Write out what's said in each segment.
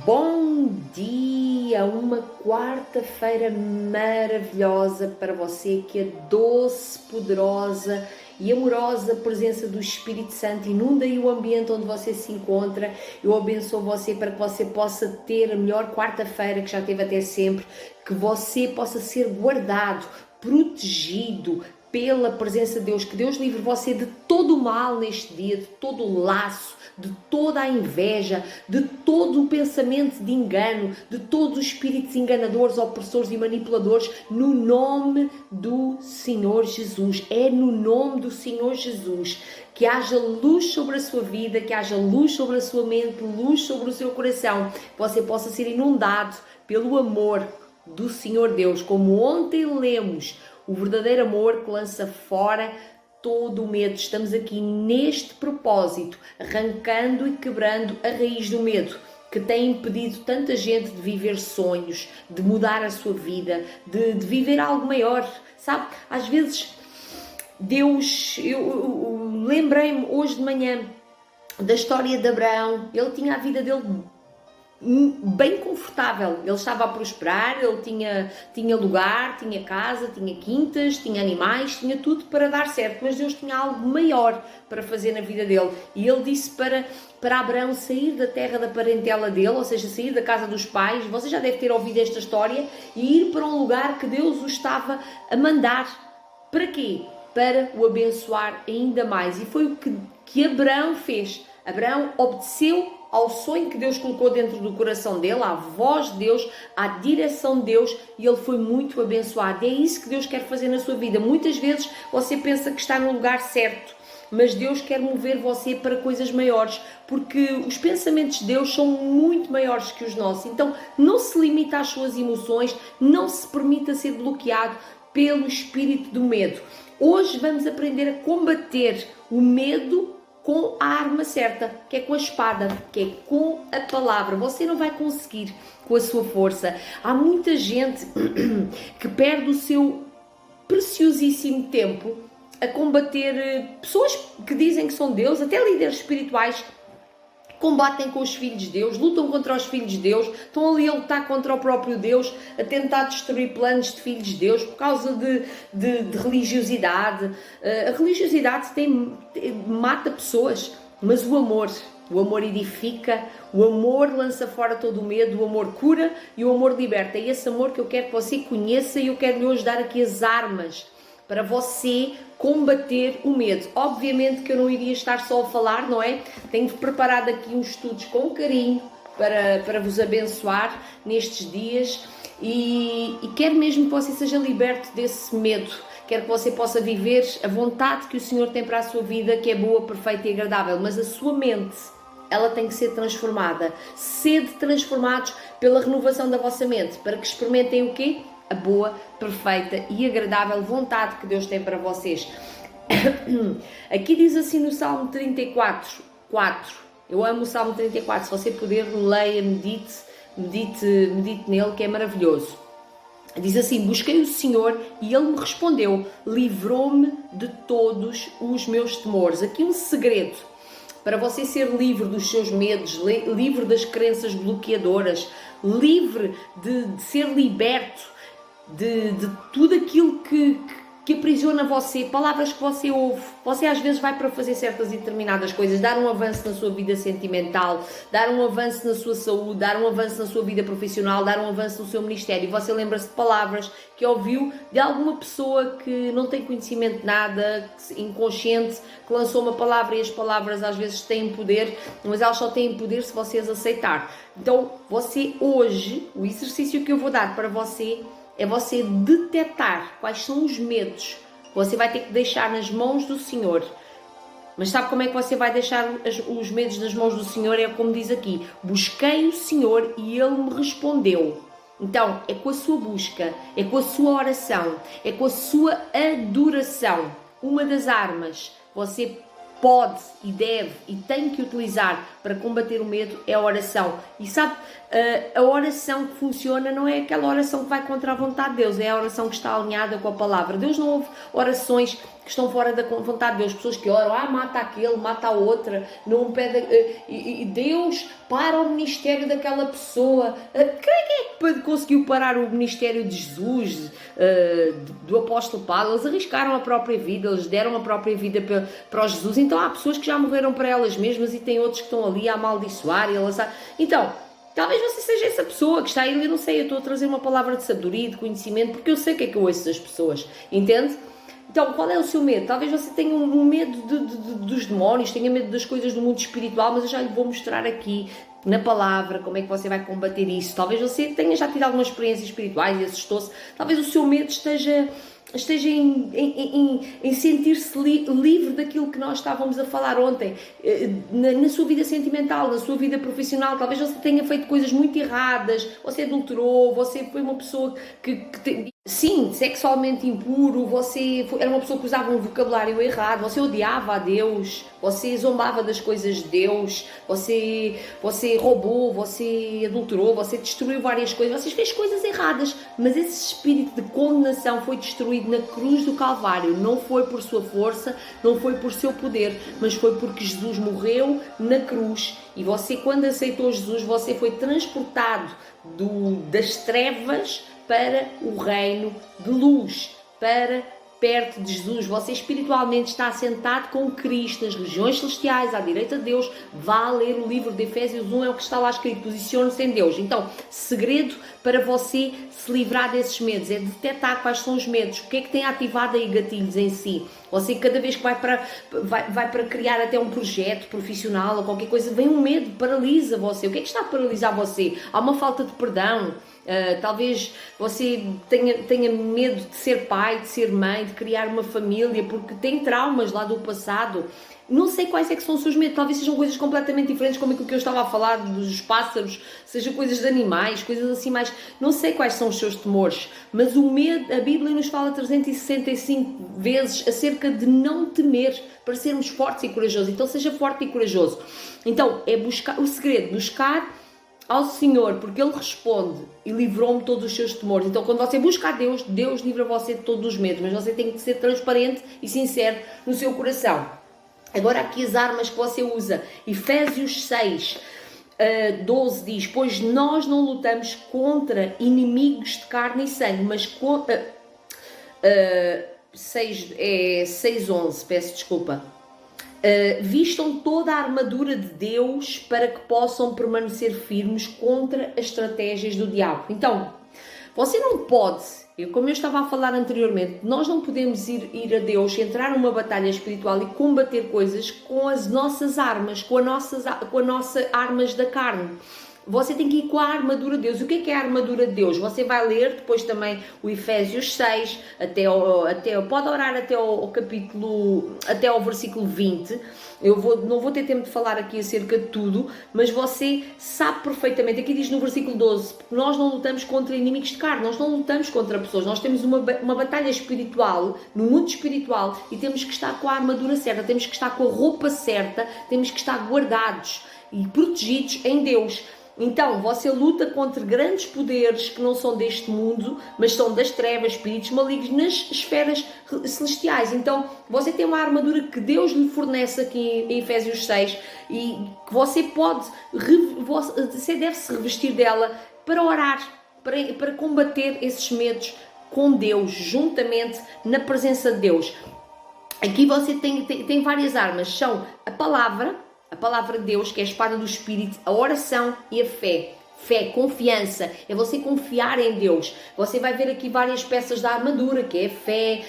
Bom dia! Uma quarta-feira maravilhosa para você, que a doce, poderosa e amorosa presença do Espírito Santo inunda aí o ambiente onde você se encontra. Eu abençoo você para que você possa ter a melhor quarta-feira que já teve até sempre, que você possa ser guardado, protegido pela presença de Deus, que Deus livre você de todo o mal neste dia, de todo o laço, de toda a inveja, de todo o pensamento de engano, de todos os espíritos enganadores, opressores e manipuladores, no nome do Senhor Jesus. É no nome do Senhor Jesus. Que haja luz sobre a sua vida, que haja luz sobre a sua mente, luz sobre o seu coração, que você possa ser inundado pelo amor do Senhor Deus, como ontem lemos, o verdadeiro amor que lança fora todo o medo. Estamos aqui neste propósito, arrancando e quebrando a raiz do medo, que tem impedido tanta gente de viver sonhos, de mudar a sua vida, de viver algo maior. Sabe, às vezes Deus, eu lembrei-me hoje de manhã da história de Abraão. Ele tinha a vida dele bem confortável, ele estava a prosperar, ele tinha lugar, tinha casa, tinha quintas, tinha animais, tinha tudo para dar certo, mas Deus tinha algo maior para fazer na vida dele, e ele disse para Abraão sair da terra da parentela dele, ou seja, sair da casa dos pais. Você já deve ter ouvido esta história, e ir para um lugar que Deus o estava a mandar. Para quê? Para o abençoar ainda mais, e foi o que Abraão fez. Abraão obedeceu ao sonho que Deus colocou dentro do coração dele, à voz de Deus, à direção de Deus, e ele foi muito abençoado. E é isso que Deus quer fazer na sua vida. Muitas vezes você pensa que está no lugar certo, mas Deus quer mover você para coisas maiores, porque os pensamentos de Deus são muito maiores que os nossos. Então não se limite às suas emoções, não se permita ser bloqueado pelo espírito do medo. Hoje vamos aprender a combater o medo com a arma certa, que é com a espada, que é com a palavra. Você não vai conseguir com a sua força. Há muita gente que perde o seu preciosíssimo tempo a combater pessoas que dizem que são Deus, até líderes espirituais. Combatem com os filhos de Deus, lutam contra os filhos de Deus, estão ali a lutar contra o próprio Deus, a tentar destruir planos de filhos de Deus por causa de religiosidade. A religiosidade mata pessoas, mas o amor edifica, o amor lança fora todo o medo, o amor cura e o amor liberta. É esse amor que eu quero que você conheça, e eu quero lhe hoje dar aqui as armas para você combater o medo. Obviamente que eu não iria estar só a falar, não é? Tenho preparado aqui uns estudos com carinho para vos abençoar nestes dias, e quero mesmo que você seja liberto desse medo. Quero que você possa viver a vontade que o Senhor tem para a sua vida, que é boa, perfeita e agradável, mas a sua mente, ela tem que ser transformada. Sede transformados pela renovação da vossa mente, para que experimentem o quê? A boa, perfeita e agradável vontade que Deus tem para vocês. Aqui diz assim no Salmo 34, 4. Eu amo o Salmo 34, se você puder, leia, medite nele, que é maravilhoso. Diz assim: busquei o Senhor e Ele me respondeu, livrou-me de todos os meus temores. Aqui um segredo para você ser livre dos seus medos, livre das crenças bloqueadoras, livre de ser liberto de tudo aquilo que aprisiona você, palavras que você ouve. Você às vezes vai para fazer certas e determinadas coisas, dar um avanço na sua vida sentimental, dar um avanço na sua saúde, dar um avanço na sua vida profissional, dar um avanço no seu ministério, e você lembra-se de palavras que ouviu de alguma pessoa que não tem conhecimento de nada, inconsciente, que lançou uma palavra, e as palavras às vezes têm poder, mas elas só têm poder se você as aceitar. Então você hoje, o exercício que eu vou dar para você é você detectar quais são os medos. Você vai ter que deixar nas mãos do Senhor. Mas sabe como é que você vai deixar os medos nas mãos do Senhor? É como diz aqui: busquei o Senhor e Ele me respondeu. Então, é com a sua busca, é com a sua oração, é com a sua adoração. Uma das armas. Você pode e deve e tem que utilizar para combater o medo é a oração. E sabe, a oração que funciona não é aquela oração que vai contra a vontade de Deus, é a oração que está alinhada com a palavra. Deus não ouve orações que estão fora da vontade de Deus, pessoas que oram, mata aquele, mata a outra, não pede, e Deus para o ministério daquela pessoa. Quem é que conseguiu parar o ministério de Jesus, do apóstolo Paulo? Eles arriscaram a própria vida, eles deram a própria vida para o Jesus. Então há pessoas que já morreram para elas mesmas e tem outros que estão ali a amaldiçoar e elas... Então, talvez você seja essa pessoa que está aí, eu não sei, eu estou a trazer uma palavra de sabedoria, de conhecimento, porque eu sei o que é que eu ouço das pessoas, entende? Então, qual é o seu medo? Talvez você tenha um medo dos demónios, tenha medo das coisas do mundo espiritual, mas eu já lhe vou mostrar aqui, na palavra, como é que você vai combater isso. Talvez você tenha já tido algumas experiências espirituais e assustou-se. Talvez o seu medo esteja em sentir-se livre daquilo que nós estávamos a falar ontem, na sua vida sentimental, na sua vida profissional. Talvez você tenha feito coisas muito erradas, você adulterou, você foi uma pessoa sim, sexualmente impuro, você era uma pessoa que usava um vocabulário errado, você odiava a Deus, você zombava das coisas de Deus, você roubou, você adulterou, você destruiu várias coisas, você fez coisas erradas, mas esse espírito de condenação foi destruído na cruz do Calvário. Não foi por sua força, não foi por seu poder, mas foi porque Jesus morreu na cruz. E você, quando aceitou Jesus, você foi transportado das trevas para o reino de luz, para perto de Jesus. Você espiritualmente está assentado com Cristo nas regiões celestiais, à direita de Deus. Vá ler o livro de Efésios 1, é o que está lá escrito, posicione-se em Deus. Então, segredo para você se livrar desses medos é detectar quais são os medos, o que é que tem ativado aí gatilhos em si. Você, cada vez que vai para criar até um projeto profissional ou qualquer coisa, vem um medo, paralisa você. O que é que está a paralisar você? Há uma falta de perdão. Talvez você tenha medo de ser pai, de ser mãe, de criar uma família, porque tem traumas lá do passado. Não sei quais é que são os seus medos, talvez sejam coisas completamente diferentes, como aquilo que eu estava a falar dos pássaros, seja coisas de animais, coisas assim mais... Não sei quais são os seus temores, mas o medo, a Bíblia nos fala 365 vezes acerca de não temer, para sermos fortes e corajosos. Então seja forte e corajoso. Então é buscar, o segredo, buscar ao Senhor, porque Ele responde e livrou-me de todos os seus temores. Então quando você busca a Deus, Deus livra você de todos os medos, mas você tem que ser transparente e sincero no seu coração. Agora aqui as armas que você usa. Efésios 6, 12 diz: pois nós não lutamos contra inimigos de carne e sangue, mas contra... 6:11, peço desculpa. Vistam toda a armadura de Deus para que possam permanecer firmes contra as estratégias do diabo. Então, você não pode, como eu estava a falar anteriormente, nós não podemos ir a Deus, entrar numa batalha espiritual e combater coisas com as nossas armas, com as nossas armas da carne. Você tem que ir com a armadura de Deus. O que é a armadura de Deus? Você vai ler depois também o Efésios 6, pode orar até ao capítulo, até ao versículo 20. Não vou ter tempo de falar aqui acerca de tudo, mas você sabe perfeitamente. Aqui diz no versículo 12, porque nós não lutamos contra inimigos de carne, nós não lutamos contra pessoas, nós temos uma batalha espiritual, no mundo espiritual, e temos que estar com a armadura certa, temos que estar com a roupa certa, temos que estar guardados e protegidos em Deus. Então, você luta contra grandes poderes que não são deste mundo, mas são das trevas, espíritos malignos nas esferas celestiais. Então, você tem uma armadura que Deus lhe fornece aqui em Efésios 6 e que você deve se revestir dela para orar, para combater esses medos com Deus, juntamente na presença de Deus. Aqui você tem várias armas, são a palavra de Deus, que é a espada do Espírito, a oração e a fé. Fé, confiança, é você confiar em Deus. Você vai ver aqui várias peças da armadura, que é a fé,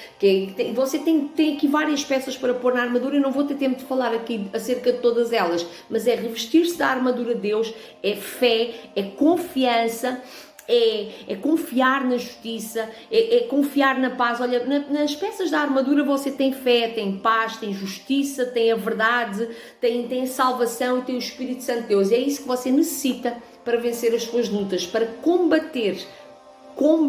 você tem aqui várias peças para pôr na armadura. Eu não vou ter tempo de falar aqui acerca de todas elas, mas é revestir-se da armadura de Deus, é fé, é confiança, é confiar na justiça, é confiar na paz. Olha, nas peças da armadura você tem fé, tem paz, tem justiça, tem a verdade, tem salvação e tem o Espírito Santo de Deus. É isso que você necessita para vencer as suas lutas, para combater com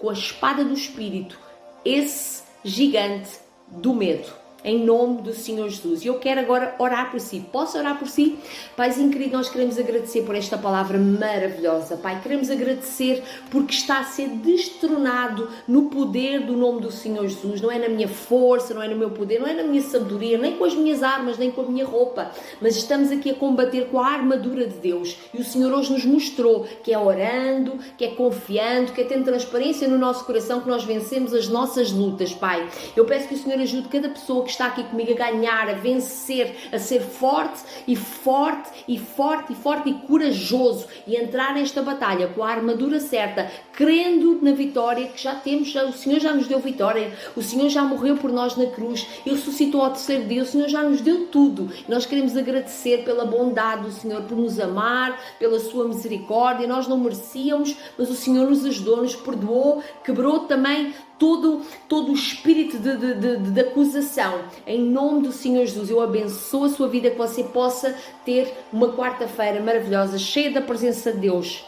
a espada do Espírito esse gigante do medo. em nome do Senhor Jesus. E eu quero agora orar por si. Posso orar por si? Paizinho querido, nós queremos agradecer por esta palavra maravilhosa. Pai, queremos agradecer porque está a ser destronado no poder do nome do Senhor Jesus. Não é na minha força, não é no meu poder, não é na minha sabedoria, nem com as minhas armas, nem com a minha roupa, mas estamos aqui a combater com a armadura de Deus. E o Senhor hoje nos mostrou que é orando, que é confiando, que é tendo transparência no nosso coração que nós vencemos as nossas lutas, Pai. Eu peço que o Senhor ajude cada pessoa que está aqui comigo a ganhar, a vencer, a ser forte e forte e forte e forte e corajoso e entrar nesta batalha com a armadura certa, crendo na vitória que já temos. O Senhor já nos deu vitória, o Senhor já morreu por nós na cruz e ressuscitou ao terceiro dia, o Senhor já nos deu tudo. Nós queremos agradecer pela bondade do Senhor, por nos amar, pela sua misericórdia. Nós não merecíamos, mas o Senhor nos ajudou, nos perdoou, quebrou também todo o espírito de acusação. Em nome do Senhor Jesus, eu abençoo a sua vida, que você possa ter uma quarta-feira maravilhosa, cheia da presença de Deus.